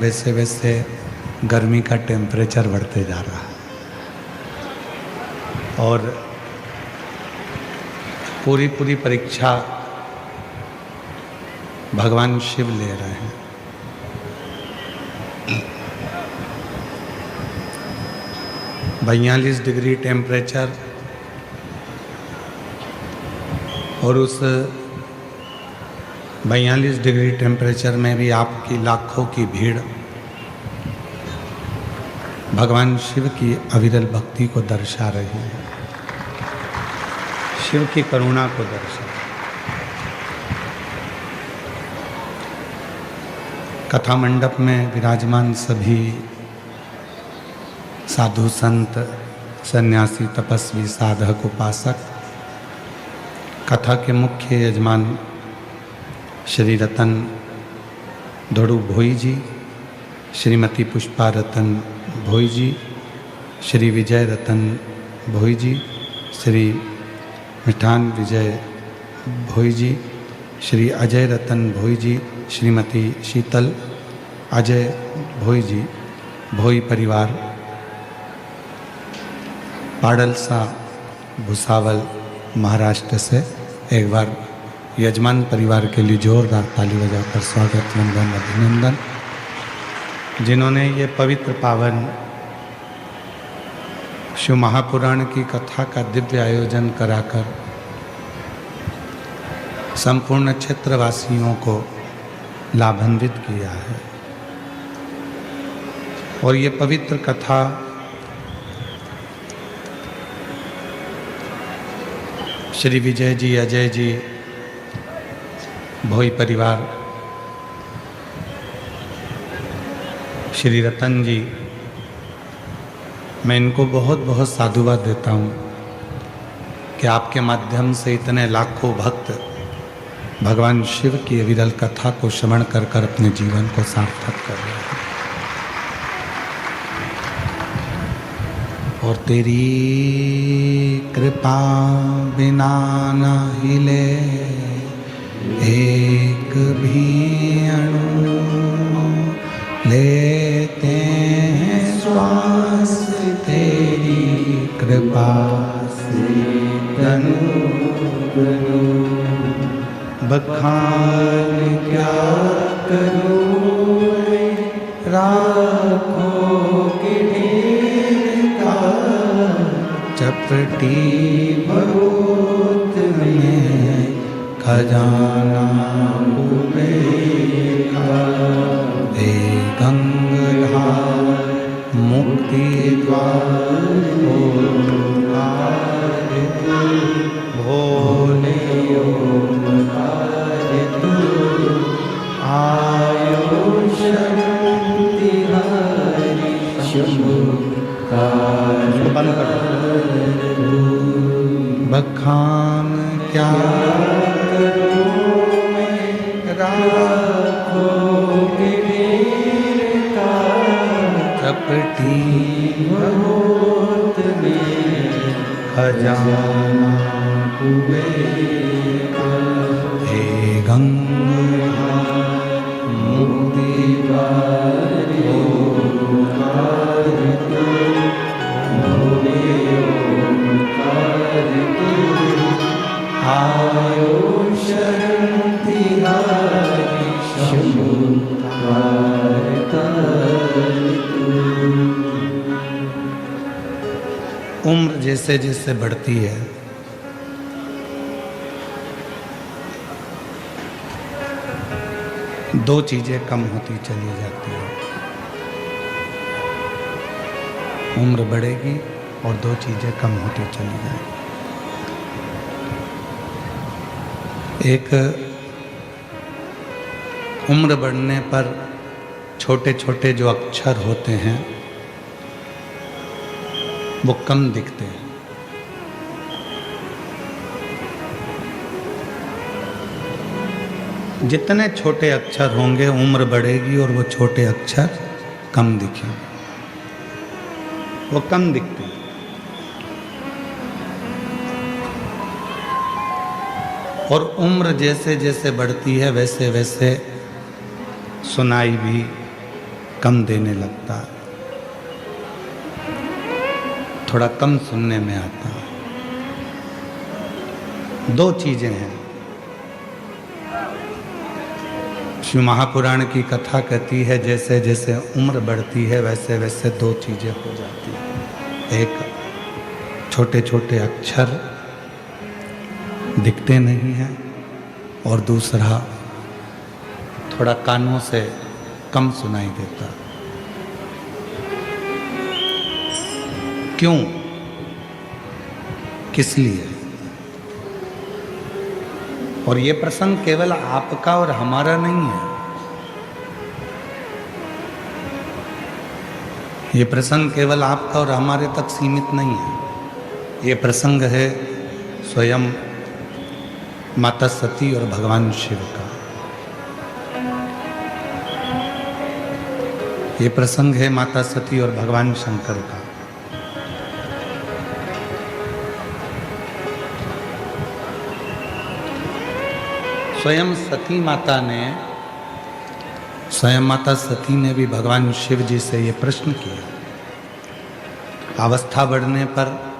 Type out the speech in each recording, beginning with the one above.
वैसे वैसे गर्मी का टेम्परेचर बढ़ते जा रहा है और पूरी परीक्षा भगवान शिव ले रहे हैं। बयालीस डिग्री टेम्परेचर और उस 42 डिग्री टेम्परेचर में भी आपकी लाखों की भीड़ भगवान शिव की अविरल भक्ति को दर्शा रही है, शिव की करुणा को दर्शा। कथा मंडप में विराजमान सभी साधु संत सन्यासी तपस्वी साधक उपासक, कथा के मुख्य यजमान श्री रतन धड़ू भोई जी, श्रीमती पुष्पा रतन भोई जी, श्री विजय रतन भोई जी, श्री मिठान विजय भोई जी, श्री अजय रतन भोई जी, श्रीमती शीतल अजय भोई जी, भोई परिवार पाडलसा भुसावल महाराष्ट्र से एक बार यजमान परिवार के लिए जोरदार ताली बजाकर स्वागत वंदन अभिनंदन। जिन्होंने ये पवित्र पावन शिव महापुराण की कथा का दिव्य आयोजन कराकर संपूर्ण क्षेत्रवासियों को लाभान्वित किया है और ये पवित्र कथा श्री विजय जी, अजय जी, भोई परिवार, श्री रतन जी, मैं इनको बहुत बहुत साधुवाद देता हूँ कि आपके माध्यम से इतने लाखों भक्त भगवान शिव की अविरल कथा को श्रवण कर कर अपने जीवन को सार्थक कर रहे हैं। और तेरी कृपा बिना न हिले एक भी अणु, लेते हैं श्वास तेरी कृपा से तनु तनु। बखान क्या करूं राखों के ढेर का, चपटी बहुत में खजाना का। हे गंगाधार मुक्ति द्वार भोले ओमकार तू, आयो शक्ति हरि शंभु बखान क्या करूं मैं राखों के ढेर का, कपटी बहुत में खजाना हे गंगा मुक्ति द्वार ओमकार तू, भोले ओमकार तू, आयो शरण तिहारी शंभु उम्र जैसे जैसे बढ़ती है दो चीजें कम होती चली जाती हैं। उम्र बढ़ेगी और दो चीजें कम होती चली जाएगी। एक, उम्र बढ़ने पर छोटे छोटे जो अक्षर होते हैं वो कम दिखते हैं। जितने छोटे अक्षर होंगे उम्र बढ़ेगी और वो छोटे अक्षर कम दिखेंगे, वो कम दिखते हैं। और उम्र जैसे जैसे बढ़ती है वैसे वैसे सुनाई भी कम देने लगता है, थोड़ा कम सुनने में आता है। दो चीजें हैं। शिव महापुराण की कथा कहती है जैसे जैसे उम्र बढ़ती है वैसे वैसे दो चीजें हो जाती हैं। एक, छोटे छोटे अक्षर दिखते नहीं हैं, और दूसरा, थोड़ा कानों से कम सुनाई देता। क्यों, किस लिए? और ये प्रसंग केवल आपका और हमारा नहीं है। ये प्रसंग केवल आपका और हमारे तक सीमित नहीं है। ये प्रसंग है स्वयं माता सती और भगवान शिव का। ये प्रसंग है माता सती और भगवान शंकर का। स्वयं माता सती ने भी भगवान शिव जी से ये प्रश्न किया। अवस्था बढ़ने पर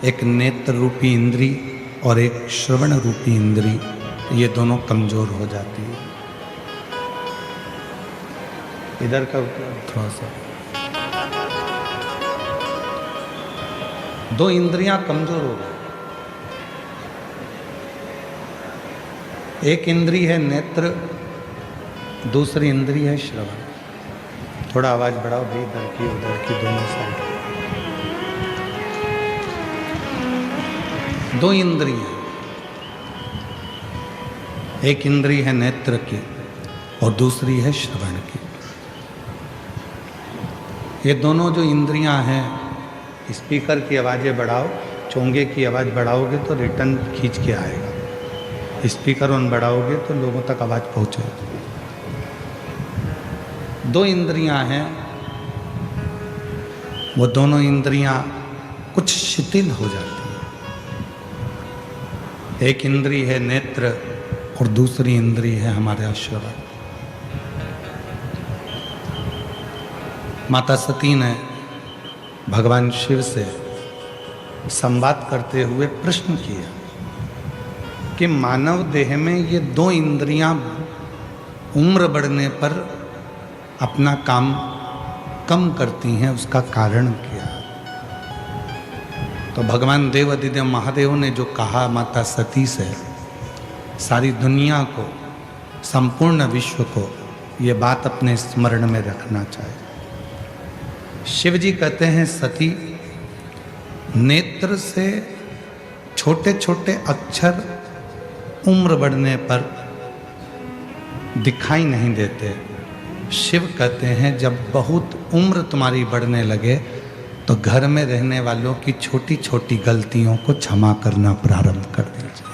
एक नेत्र रूपी इंद्री और एक श्रवण रूपी इंद्री, ये दोनों कमजोर हो जाती है। इधर का थोड़ा सा, दो इंद्रियां कमजोर हो गई। एक इंद्री है नेत्र, दूसरी इंद्री है श्रवण। थोड़ा आवाज बढ़ाओ भी, इधर की उधर की दोनों साइड। दो इंद्रियां, एक इंद्री है नेत्र की और दूसरी है श्रवण की। ये दोनों जो इंद्रियां हैं, स्पीकर की आवाज़ें बढ़ाओ, चोंगे की आवाज़ बढ़ाओगे तो रिटर्न खींच के आएगा। स्पीकर ऑन बढ़ाओगे तो लोगों तक आवाज़ पहुंचेगी। दो इंद्रियां हैं, वो दोनों इंद्रियां कुछ शिथिल हो जाती हैं। एक इंद्री है नेत्र और दूसरी इंद्री है हमारे श्रवण। माता सती ने भगवान शिव से संवाद करते हुए प्रश्न किया कि मानव देह में ये दो इंद्रियां उम्र बढ़ने पर अपना काम कम करती हैं, उसका कारण क्या है? तो भगवान देवाधिदेव महादेव ने जो कहा माता सती से, सारी दुनिया को, संपूर्ण विश्व को ये बात अपने स्मरण में रखना चाहिए। शिव जी कहते हैं, सती, नेत्र से छोटे छोटे अक्षर उम्र बढ़ने पर दिखाई नहीं देते। शिव कहते हैं, जब बहुत उम्र तुम्हारी बढ़ने लगे तो घर में रहने वालों की छोटी छोटी गलतियों को क्षमा करना प्रारंभ कर दीजिए।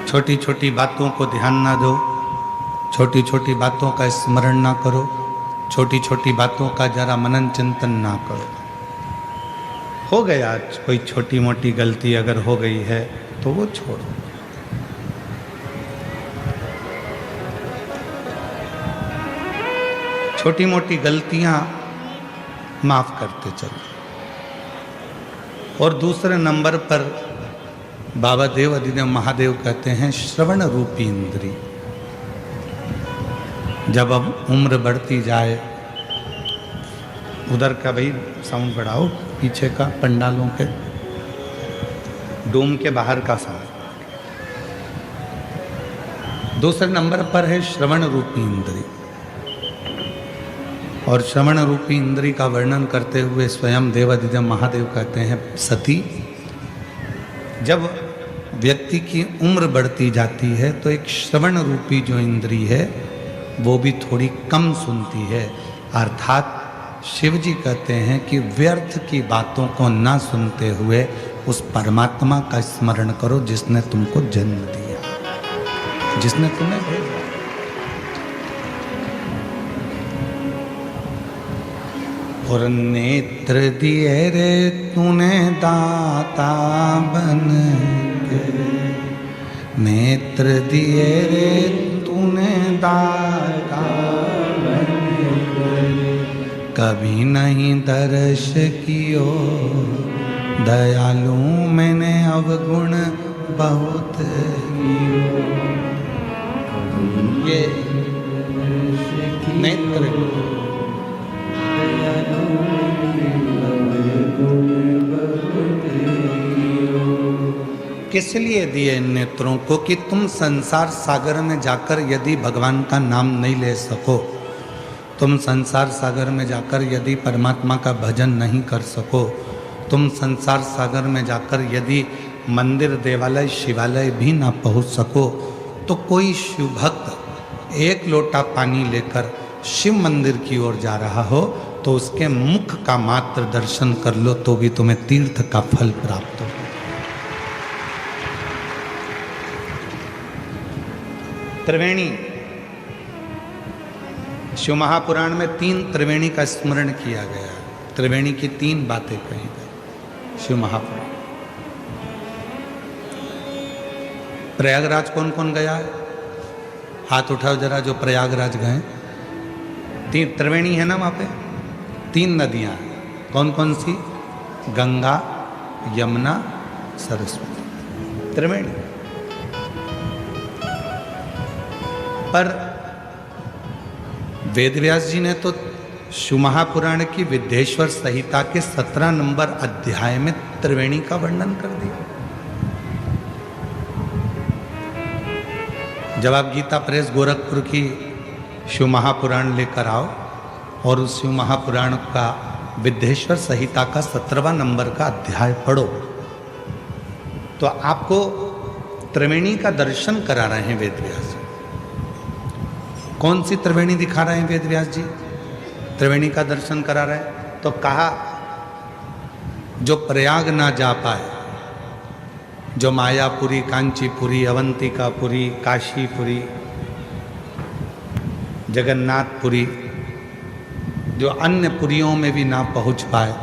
छोटी छोटी बातों को ध्यान ना दो, छोटी छोटी बातों का स्मरण ना करो, छोटी छोटी बातों का जरा मनन चिंतन ना करो। हो गया कोई छोटी मोटी गलती अगर हो गई है तो वो छोड़ो। छोटी मोटी गलतियां माफ करते चलो। और दूसरे नंबर पर बाबा देवाधिदेव महादेव कहते हैं, श्रवण रूपी इंद्री। जब अब उम्र बढ़ती जाए, उधर का भाई साउंड बढ़ाओ, पीछे का पंडालों के डोम के बाहर का साउंड। दूसरे नंबर पर है श्रवण रूपी इंद्री। और श्रवण रूपी इंद्री का वर्णन करते हुए स्वयं देवाधिदेव महादेव कहते हैं, सती, जब व्यक्ति की उम्र बढ़ती जाती है तो एक श्रवण रूपी जो इंद्री है वो भी थोड़ी कम सुनती है। अर्थात शिव जी कहते हैं कि व्यर्थ की बातों को ना सुनते हुए उस परमात्मा का स्मरण करो जिसने तुमको जन्म दिया, जिसने तुम्हें भेजा। और नेत्र दिए रे तूने दाता बन के, नेत्र दिए रे तूने दाता, कभी नहीं दर्श कियो, दयालु मैंने अवगुण बहुत कियो। ये नेत्र किस लिए दिए इन नेत्रों को कि तुम संसार सागर में जाकर यदि भगवान का नाम नहीं ले सको, तुम संसार सागर में जाकर यदि परमात्मा का भजन नहीं कर सको, तुम संसार सागर में जाकर यदि मंदिर देवालय शिवालय भी ना पहुंच सको, तो कोई शिव भक्त एक लोटा पानी लेकर शिव मंदिर की ओर जा रहा हो तो उसके मुख का मात्र दर्शन कर लो तो भी तुम्हें तीर्थ का फल प्राप्त हो। त्रिवेणी, शिव महापुराण में 3 त्रिवेणी का स्मरण किया गया है। त्रिवेणी की 3 बातें कही गई शिव महापुराण। प्रयागराज कौन कौन गया है? हाथ उठाओ जरा जो प्रयागराज गए। 3 त्रिवेणी है ना वहाँ पे, 3 नदियाँ हैं। कौन कौन सी? गंगा, यमुना, सरस्वती, त्रिवेणी। पर वेदव्यास जी ने तो शिव महापुराण की विद्येश्वर संहिता के 17 नंबर अध्याय में त्रिवेणी का वर्णन कर दिया। जब आप गीता प्रेस गोरखपुर की शिव महापुराण लेकर आओ और उस शिव महापुराण का विद्येश्वर संहिता का 17वां नंबर का अध्याय पढ़ो तो आपको त्रिवेणी का दर्शन करा रहे हैं वेदव्यास जी। कौन सी त्रिवेणी दिखा रहे हैं वेदव्यास जी? त्रिवेणी का दर्शन करा रहे हैं। तो कहा जो प्रयाग ना जा पाए, जो मायापुरी, कांचीपुरी, अवंतिकापुरी, काशीपुरी, जगन्नाथपुरी, जो अन्य पुरियों में भी ना पहुंच पाए,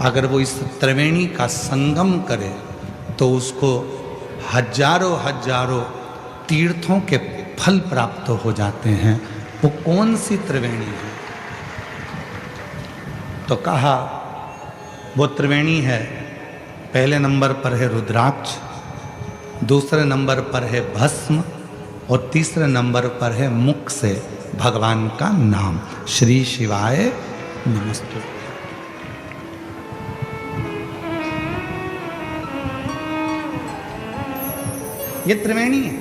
अगर वो इस त्रिवेणी का संगम करे तो उसको हजारों हजारों तीर्थों के फल प्राप्त हो जाते हैं। वो कौन सी त्रिवेणी है? तो कहा वो त्रिवेणी है, पहले नंबर पर है रुद्राक्ष, दूसरे नंबर पर है भस्म और तीसरे नंबर पर है मुख से भगवान का नाम, श्री शिवाय नमस्ते। ये त्रिवेणी है।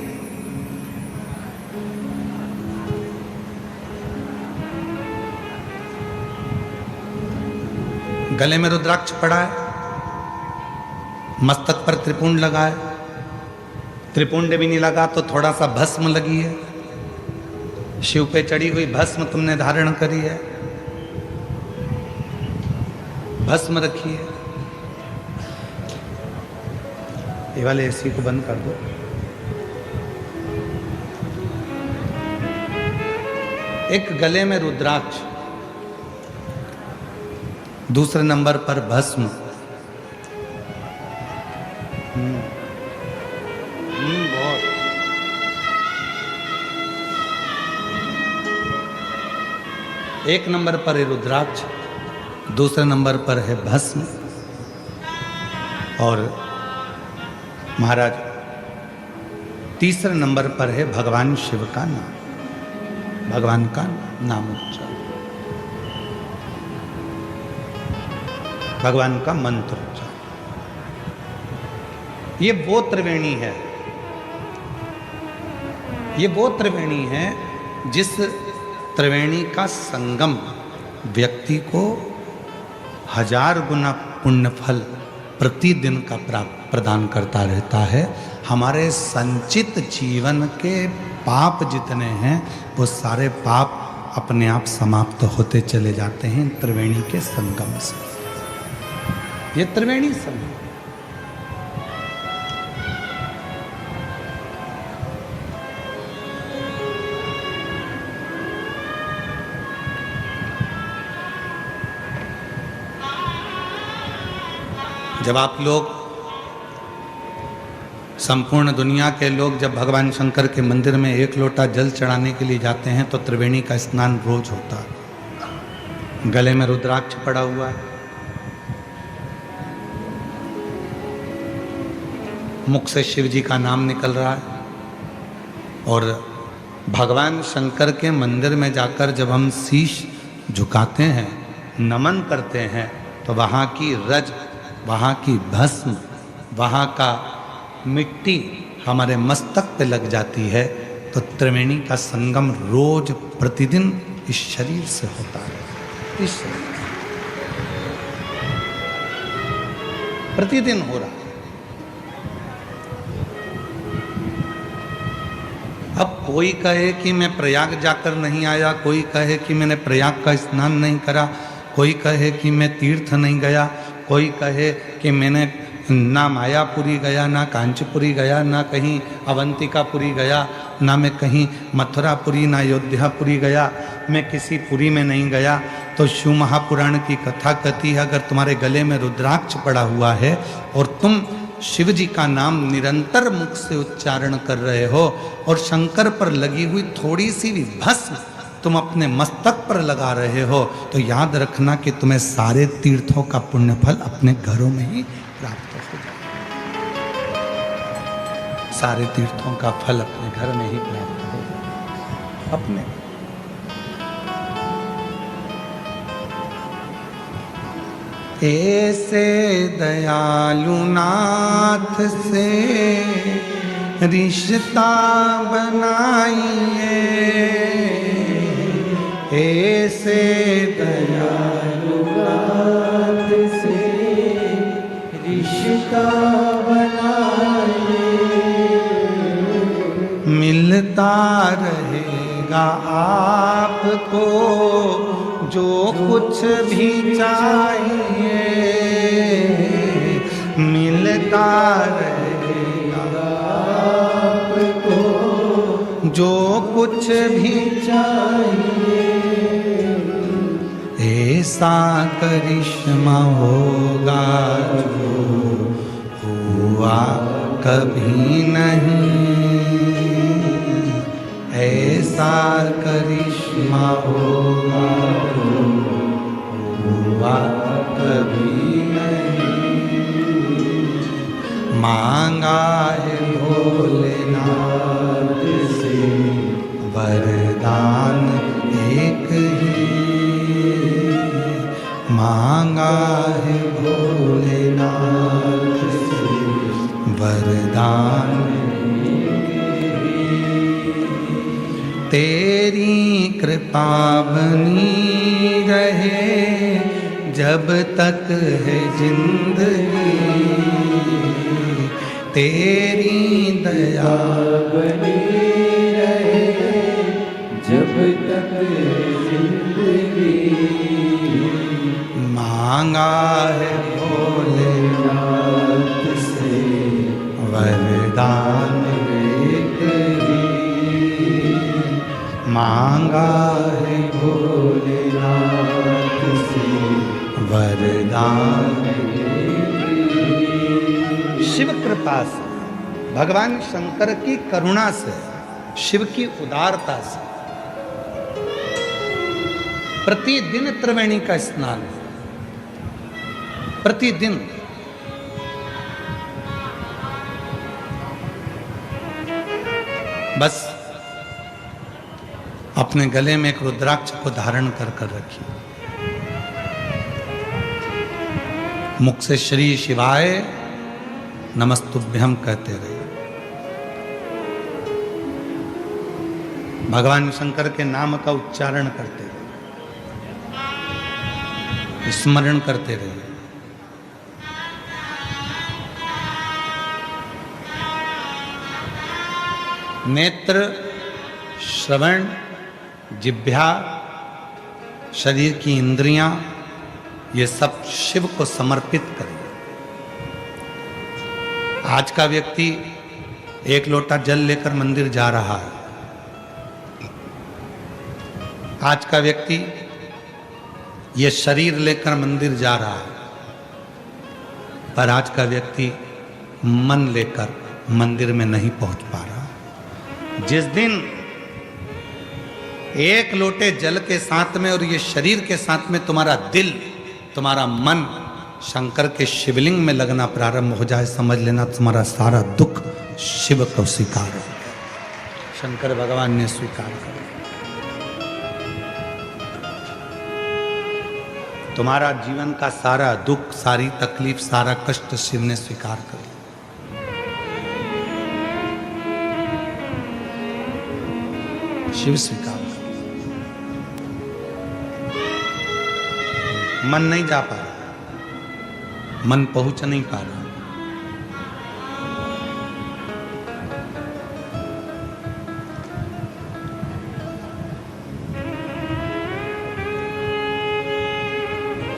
गले में रुद्राक्ष पड़ा है, मस्तक पर त्रिपुंड लगा है, त्रिपुंड भी नहीं लगा तो थोड़ा सा भस्म लगी है, शिव पे चढ़ी हुई भस्म तुमने धारण करी है, भस्म रखी है। ये वाले एसी को बंद कर दो। एक गले में रुद्राक्ष, दूसरे नंबर पर भस्म, बहुत एक नंबर पर है रुद्राक्ष, दूसरे नंबर पर है भस्म और महाराज तीसरे नंबर पर है भगवान शिव का नाम, भगवान का नाम उच्चारण, भगवान का मंत्र उच्चारण। ये वो त्रिवेणी है, ये वो त्रिवेणी है जिस त्रिवेणी का संगम व्यक्ति को 1000 गुना पुण्य फल प्रतिदिन का प्रदान करता रहता है। हमारे संचित जीवन के पाप जितने हैं वो सारे पाप अपने आप समाप्त होते चले जाते हैं त्रिवेणी के संगम से। ये त्रिवेणी संगम, जब आप लोग संपूर्ण दुनिया के लोग जब भगवान शंकर के मंदिर में एक लोटा जल चढ़ाने के लिए जाते हैं तो त्रिवेणी का स्नान रोज होता है। गले में रुद्राक्ष पड़ा हुआ है, मुख से शिव जी का नाम निकल रहा है, और भगवान शंकर के मंदिर में जाकर जब हम शीश झुकाते हैं, नमन करते हैं, तो वहाँ की रज, वहाँ की भस्म, वहाँ का मिट्टी हमारे मस्तक पे लग जाती है। तो त्रिवेणी का संगम रोज प्रतिदिन इस शरीर से होता है, इस शरीर प्रतिदिन हो रहा है। अब कोई कहे कि मैं प्रयाग जाकर नहीं आया, कोई कहे कि मैंने प्रयाग का स्नान नहीं करा, कोई कहे कि मैं तीर्थ नहीं गया, कोई कहे कि मैंने ना मायापुरी गया, ना कांचीपुरी गया, ना कहीं अवंतिकापुरी गया, ना मैं कहीं मथुरापुरी, ना अयोध्यापुरी गया, मैं किसी पुरी में नहीं गया। तो शिव महापुराण की कथा कहती है, अगर तुम्हारे गले में रुद्राक्ष पड़ा हुआ है और तुम शिव जी का नाम निरंतर मुख से उच्चारण कर रहे हो और शंकर पर लगी हुई थोड़ी सी भी भस्म तुम अपने मस्तक पर लगा रहे हो, तो याद रखना कि तुम्हें सारे तीर्थों का पुण्यफल अपने घरों में ही प्राप्त हो जाए। सारे तीर्थों का फल अपने घर में ही प्राप्त हो जाए। अपने ऐसे दयालु नाथ से रिश्ता बनाइए, ऐसे दयालु नाथ से रिश्ता बनाइए, मिलता रहेगा आपको जो कुछ भी चाहिए, मिलता रहेगा आपको जो कुछ भी चाहिए। ऐसा करिश्मा होगा जो हुआ कभी नहीं, ऐसा करिश्मा होगा जो हुआ कभी नहीं। मांगा है भोलेनाथ से वरदान एक ही, मांगा है भोलेनाथ से वरदान। तेरी कृपा बनी रहे जब तक है जिंदगी, तेरी दया बनी रहे जब तक है जिंदगी। मांगा है भोलेनाथ से वरदान एक ही, मांगा है भोलेनाथ से वरदान। शिव कृपा से, भगवान शंकर की करुणा से, शिव की उदारता से प्रतिदिन त्रिवेणी का स्नान, प्रतिदिन। बस अपने गले में एक रुद्राक्ष को धारण कर कर रखिए, मुख से श्री शिवाय नमस्तुभ्यम कहते रहिए। भगवान शंकर के नाम का उच्चारण करते रहिए, स्मरण करते रहिए। नेत्र, श्रवण, जिह्वा, शरीर की इंद्रियां, ये सब शिव को समर्पित करें। आज का व्यक्ति एक लोटा जल लेकर मंदिर जा रहा है, आज का व्यक्ति ये शरीर लेकर मंदिर जा रहा है, पर आज का व्यक्ति मन लेकर मंदिर में नहीं पहुंच पा रहा। जिस दिन एक लोटे जल के साथ में और ये शरीर के साथ में तुम्हारा दिल, तुम्हारा मन शंकर के शिवलिंग में लगना प्रारंभ हो जाए, समझ लेना तुम्हारा सारा दुख शिव को स्वीकार हो, शंकर भगवान ने स्वीकार कर। तुम्हारा जीवन का सारा दुख, सारी तकलीफ, सारा कष्ट शिव ने स्वीकार कर। शिव स्वीकार कर। मन नहीं जा पा रहा, मन पहुंच नहीं पा रहा।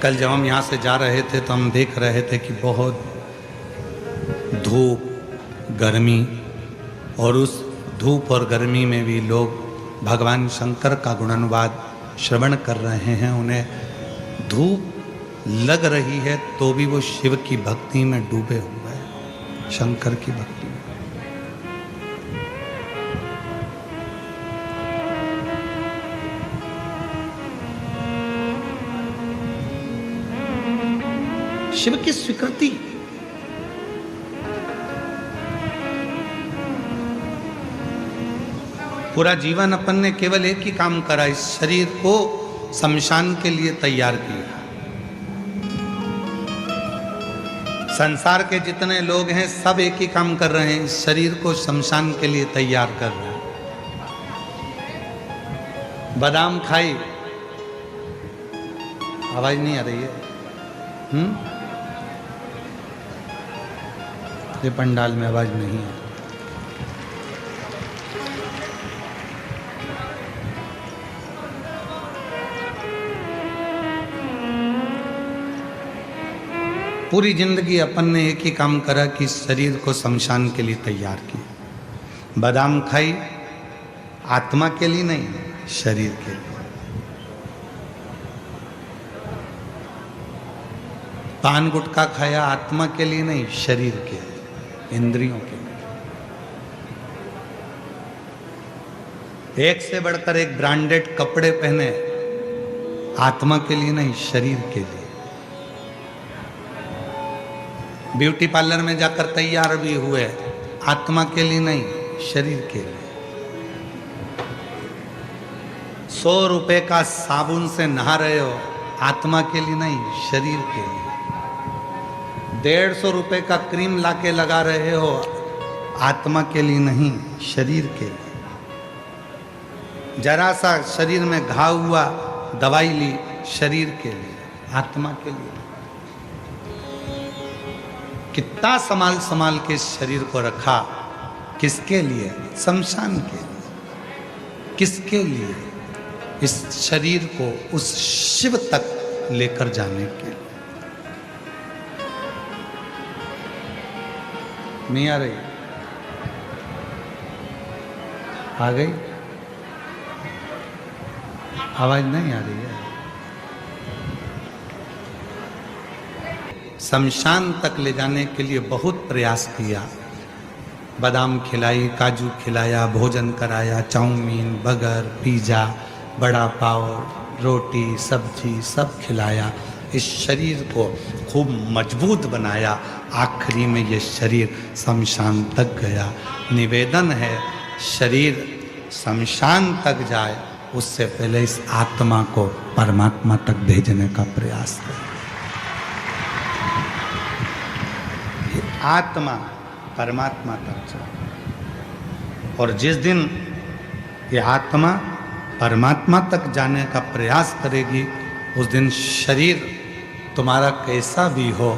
कल जब हम यहाँ से जा रहे थे तो हम देख रहे थे कि बहुत धूप, गर्मी, और उस धूप और गर्मी में भी लोग भगवान शंकर का गुणानुवाद श्रवण कर रहे हैं। उन्हें धूप लग रही है तो भी वो शिव की भक्ति में डूबे हुए हैं, शंकर की भक्ति में। शिव की स्वीकृति, पूरा जीवन अपन ने केवल एक ही काम करा, इस शरीर को शमशान के लिए तैयार किया। संसार के जितने लोग हैं सब एक ही काम कर रहे हैं, इस शरीर को शमशान के लिए तैयार कर रहे हैं। बादाम खाई, आवाज नहीं आ रही है? ये पंडाल में आवाज नहीं है। पूरी जिंदगी अपन ने एक ही काम करा कि शरीर को शमशान के लिए तैयार किया। बादाम खाई, आत्मा के लिए नहीं, शरीर के लिए। पान गुटखा खाया, आत्मा के लिए नहीं, शरीर के लिए, इंद्रियों के लिए। एक से बढ़कर एक ब्रांडेड कपड़े पहने, आत्मा के लिए नहीं, शरीर के लिए। ब्यूटी पार्लर में जाकर तैयार भी हुए, आत्मा के लिए नहीं, शरीर के लिए। 100 रुपए का साबुन से नहा रहे हो, आत्मा के लिए नहीं, शरीर के लिए। 150 रुपए का क्रीम लाके लगा रहे हो, आत्मा के लिए नहीं, शरीर के लिए। जरा सा शरीर में घाव हुआ, दवाई ली, शरीर के लिए, आत्मा के लिए। कितना संभाल संभाल के इस शरीर को रखा, किसके लिए? शमशान के लिए। किसके लिए? इस शरीर को उस शिव तक लेकर जाने के लिए। नहीं आ रही? आ गई? आवाज नहीं आ रही है? शमशान तक ले जाने के लिए बहुत प्रयास किया। बादाम खिलाई, काजू खिलाया, भोजन कराया, चाउमीन, बर्गर, पिज़्ज़ा, बड़ा पाव, रोटी, सब्जी सब खिलाया। इस शरीर को खूब मजबूत बनाया। आखिरी में ये शरीर शमशान तक गया। निवेदन है, शरीर शमशान तक जाए उससे पहले इस आत्मा को परमात्मा तक भेजने का प्रयास करें। आत्मा परमात्मा तक जाए, और जिस दिन ये आत्मा परमात्मा तक जाने का प्रयास करेगी, उस दिन शरीर तुम्हारा कैसा भी हो,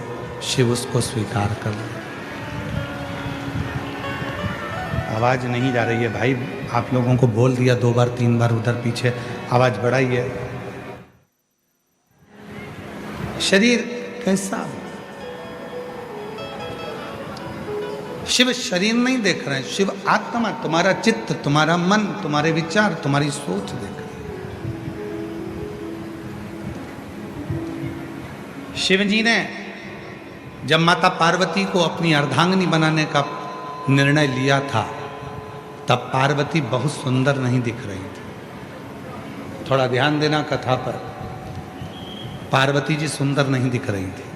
शिव उसको स्वीकार कर ले। आवाज नहीं जा रही है भाई, आप लोगों को बोल दिया 2 बार 3 बार उधर पीछे, आवाज बढ़ाइए। शरीर कैसा हो? शिव शरीर नहीं देख रहे हैं, शिव आत्मा, तुम्हारा चित्त, तुम्हारा मन, तुम्हारे विचार, तुम्हारी सोच देख रहे हैं। शिव जी ने जब माता पार्वती को अपनी अर्धांगिनी बनाने का निर्णय लिया था तब पार्वती बहुत सुंदर नहीं दिख रही थी। थोड़ा ध्यान देना कथा पर, पार्वती जी सुंदर नहीं दिख रही थी।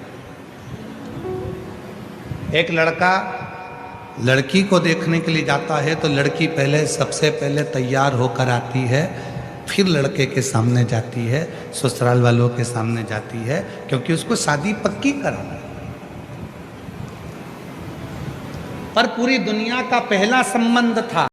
एक लड़का लड़की को देखने के लिए जाता है तो लड़की पहले सबसे पहले तैयार होकर आती है, फिर लड़के के सामने जाती है, ससुराल वालों के सामने जाती है, क्योंकि उसको शादी पक्की कराना है। पर पूरी दुनिया का पहला संबंध था